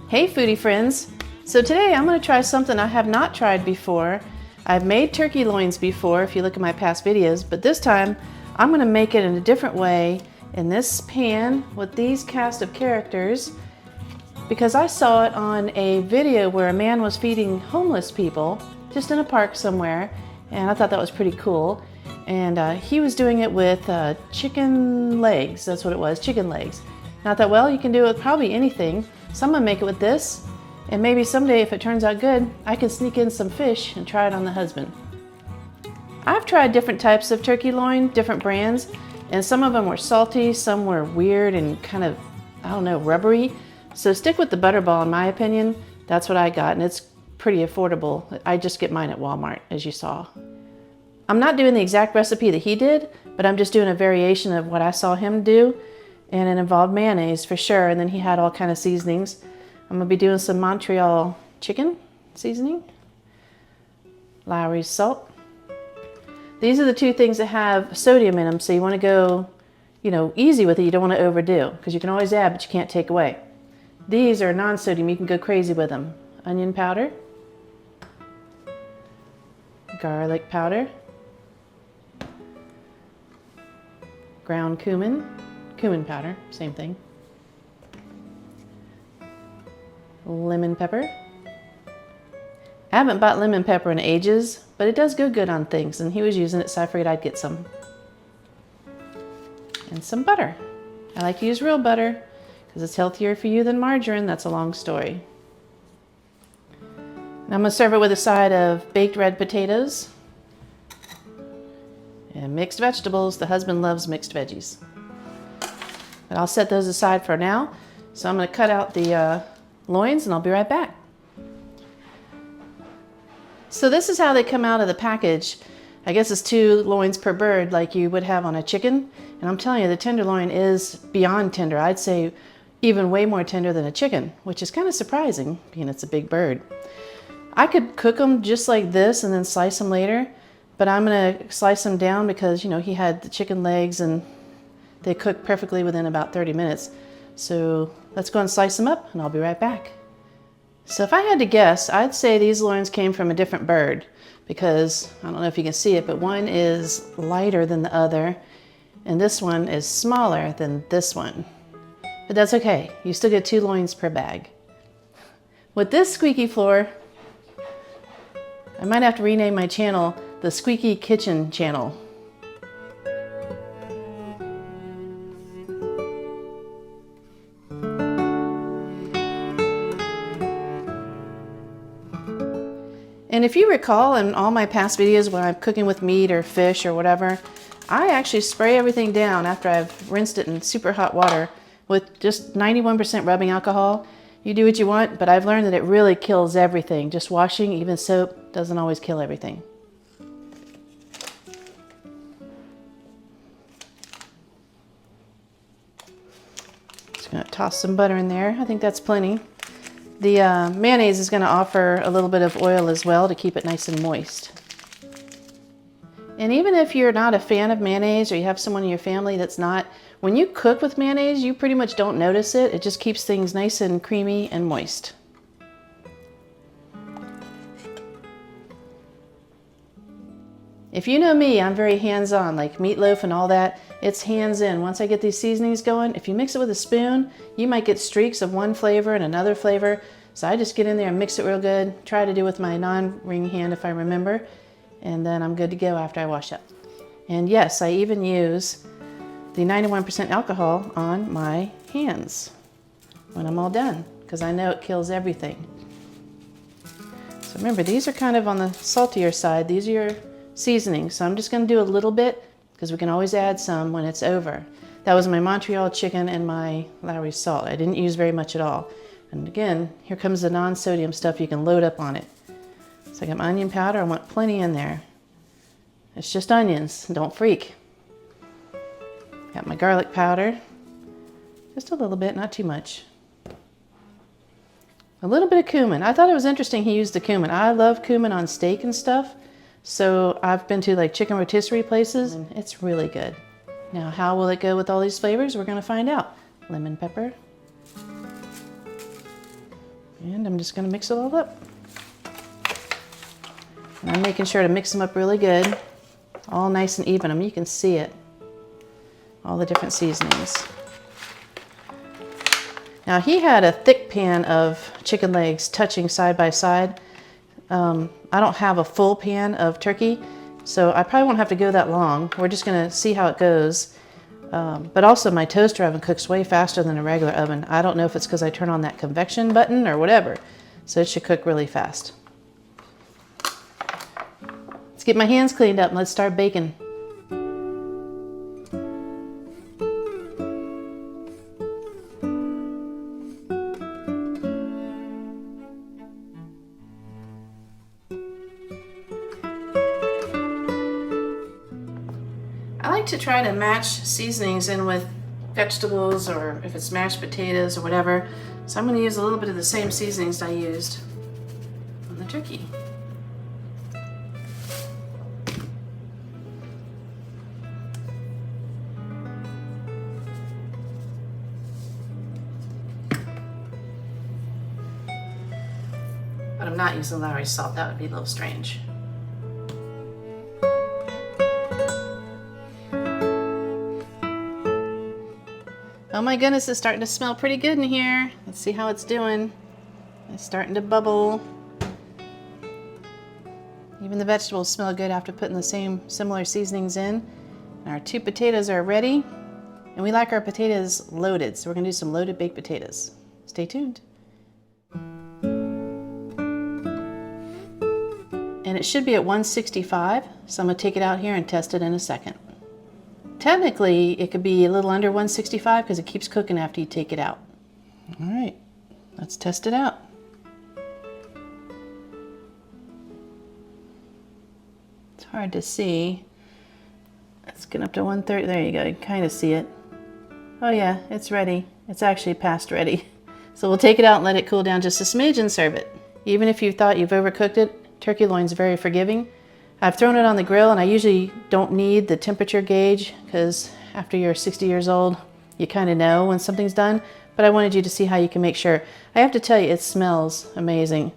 Hey foodie friends! So today I'm going to try something I have not tried before. I've made turkey loins before if you look at my past videos, but this time I'm going to make it in a different way in this pan with these cast of characters because I saw it on a video where a man was feeding homeless people just in a park somewhere, and I thought that was pretty cool. And he was doing it with chicken legs. That's what it was, chicken legs. And I thought, well, you can do it with probably anything. So I'm gonna make it with this, and maybe someday if it turns out good, I can sneak in some fish and try it on the husband. I've tried different types of turkey loin, different brands, and some of them were salty, some were weird and kind of, I don't know, rubbery. So stick with the butterball in my opinion. That's what I got, and it's pretty affordable. I just get mine at Walmart, as you saw. I'm not doing the exact recipe that he did, but I'm just doing a variation of what I saw him do, and it involved mayonnaise for sure, and then he had all kind of seasonings. I'm gonna be doing some Montreal chicken seasoning, Lowry's salt. These are the two things that have sodium in them, so you want to go, easy with it. You don't want to overdo, because you can always add, but you can't take away. These are non-sodium. You can go crazy with them. Onion powder, garlic powder, ground cumin powder, same thing, lemon pepper. I haven't bought lemon pepper in ages, but it does go good on things, and he was using it, so I figured I'd get some. And some butter. I like to use real butter because it's healthier for you than margarine. That's a long story. And I'm going to serve it with a side of baked red potatoes and mixed vegetables. The husband loves mixed veggies. But I'll set those aside for now. So I'm going to cut out the loins and I'll be right back. So this is how they come out of the package. I guess it's 2 loins per bird like you would have on a chicken. And I'm telling you, the tenderloin is beyond tender. I'd say even way more tender than a chicken, which is kind of surprising, being it's a big bird. I could cook them just like this and then slice them later, but I'm gonna slice them down because, he had the chicken legs and they cook perfectly within about 30 minutes. So let's go and slice them up and I'll be right back. So if I had to guess, I'd say these loins came from a different bird because, I don't know if you can see it, but one is lighter than the other and this one is smaller than this one. But that's okay, you still get 2 loins per bag. With this squeaky floor, I might have to rename my channel the Squeaky Kitchen Channel. And if you recall in all my past videos where I'm cooking with meat or fish or whatever, I actually spray everything down after I've rinsed it in super hot water with just 91% rubbing alcohol. You do what you want, but I've learned that it really kills everything. Just washing, even soap, doesn't always kill everything. Just gonna toss some butter in there. I think that's plenty. The mayonnaise is gonna offer a little bit of oil as well to keep it nice and moist. And even if you're not a fan of mayonnaise or you have someone in your family that's not, when you cook with mayonnaise, you pretty much don't notice it. It just keeps things nice and creamy and moist. If you know me, I'm very hands-on, like meatloaf and all that. It's hands-in. Once I get these seasonings going, if you mix it with a spoon, you might get streaks of one flavor and another flavor. So I just get in there and mix it real good. Try to do with my non-ring hand if I remember. And then I'm good to go after I wash up. And yes, I even use the 91% alcohol on my hands when I'm all done, because I know it kills everything. So remember, these are kind of on the saltier side. These are your seasonings. So I'm just going to do a little bit because we can always add some when it's over. That was my Montreal chicken and my Lowry's salt. I didn't use very much at all. And again, here comes the non-sodium stuff you can load up on it. So I got my onion powder. I want plenty in there. It's just onions, don't freak. Got my garlic powder, just a little bit, not too much. A little bit of cumin. I thought it was interesting he used the cumin. I love cumin on steak and stuff. So I've been to like chicken rotisserie places and it's really good. Now how will it go with all these flavors? We're gonna find out. Lemon pepper. And I'm just going to mix it all up. And I'm making sure to mix them up really good. All nice and even. I mean, you can see it. All the different seasonings. Now he had a thick pan of chicken legs touching side by side. I don't have a full pan of turkey, so I probably won't have to go that long. We're just gonna see how it goes. But also my toaster oven cooks way faster than a regular oven. I don't know if it's because I turn on that convection button or whatever. So it should cook really fast. Let's get my hands cleaned up and let's start baking. I like to try to match seasonings in with vegetables, or if it's mashed potatoes or whatever. So I'm going to use a little bit of the same seasonings I used on the turkey. But I'm not using Lowry salt, that would be a little strange. Oh my goodness, it's starting to smell pretty good in here. Let's see how it's doing. It's starting to bubble. Even the vegetables smell good after putting the same similar seasonings in. And our 2 potatoes are ready. And we like our potatoes loaded, so we're gonna do some loaded baked potatoes. Stay tuned. And it should be at 165, so I'm gonna take it out here and test it in a second. Technically, it could be a little under 165 because it keeps cooking after you take it out. All right, let's test it out. It's hard to see. Let's get up to 130. There you go, you can kind of see it. Oh yeah, it's ready. It's actually past ready. So we'll take it out and let it cool down just a smidge and serve it. Even if you thought you've overcooked it, turkey loin's very forgiving. I've thrown it on the grill, and I usually don't need the temperature gauge because after you're 60 years old, you kind of know when something's done, but I wanted you to see how you can make sure. I have to tell you, it smells amazing.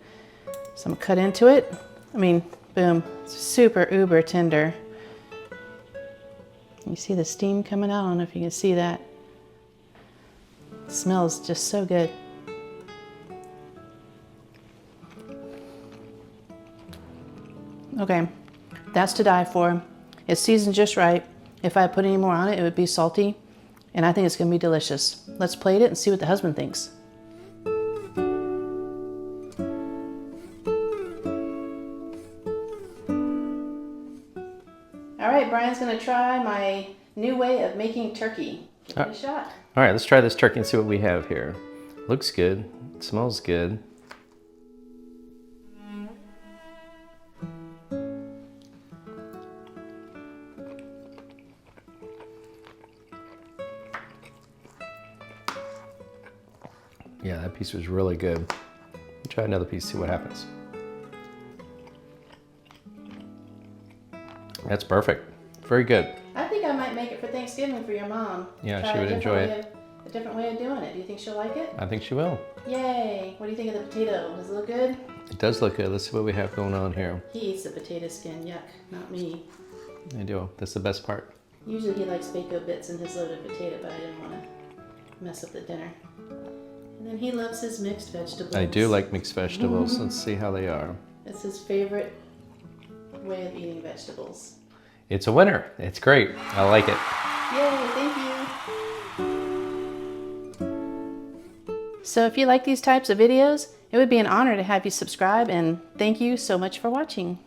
So I'm gonna cut into it. I mean, boom, it's super uber tender. You see the steam coming out? I don't know if you can see that. It smells just so good. Okay. That's to die for. It's seasoned just right. If I put any more on it, it would be salty. And I think it's gonna be delicious. Let's plate it and see what the husband thinks. All right, Brian's gonna try my new way of making turkey. Give it a shot. All right, let's try this turkey and see what we have here. Looks good, it smells good. Yeah, that piece was really good. Try another piece, see what happens. That's perfect. Very good. I think I might make it for Thanksgiving for your mom. Yeah, Try she would enjoy it. A different way of doing it. Do you think she'll like it? I think she will. Yay! What do you think of the potato? Does it look good? It does look good. Let's see what we have going on here. He eats the potato skin. Yuck, not me. I do. That's the best part. Usually he likes bacon bits in his loaded potato, but I didn't want to mess up the dinner. And then he loves his mixed vegetables. I do like mixed vegetables. Let's see how they are. It's his favorite way of eating vegetables. It's a winner. It's great. I like it. Yay, thank you. So if you like these types of videos, it would be an honor to have you subscribe, and thank you so much for watching.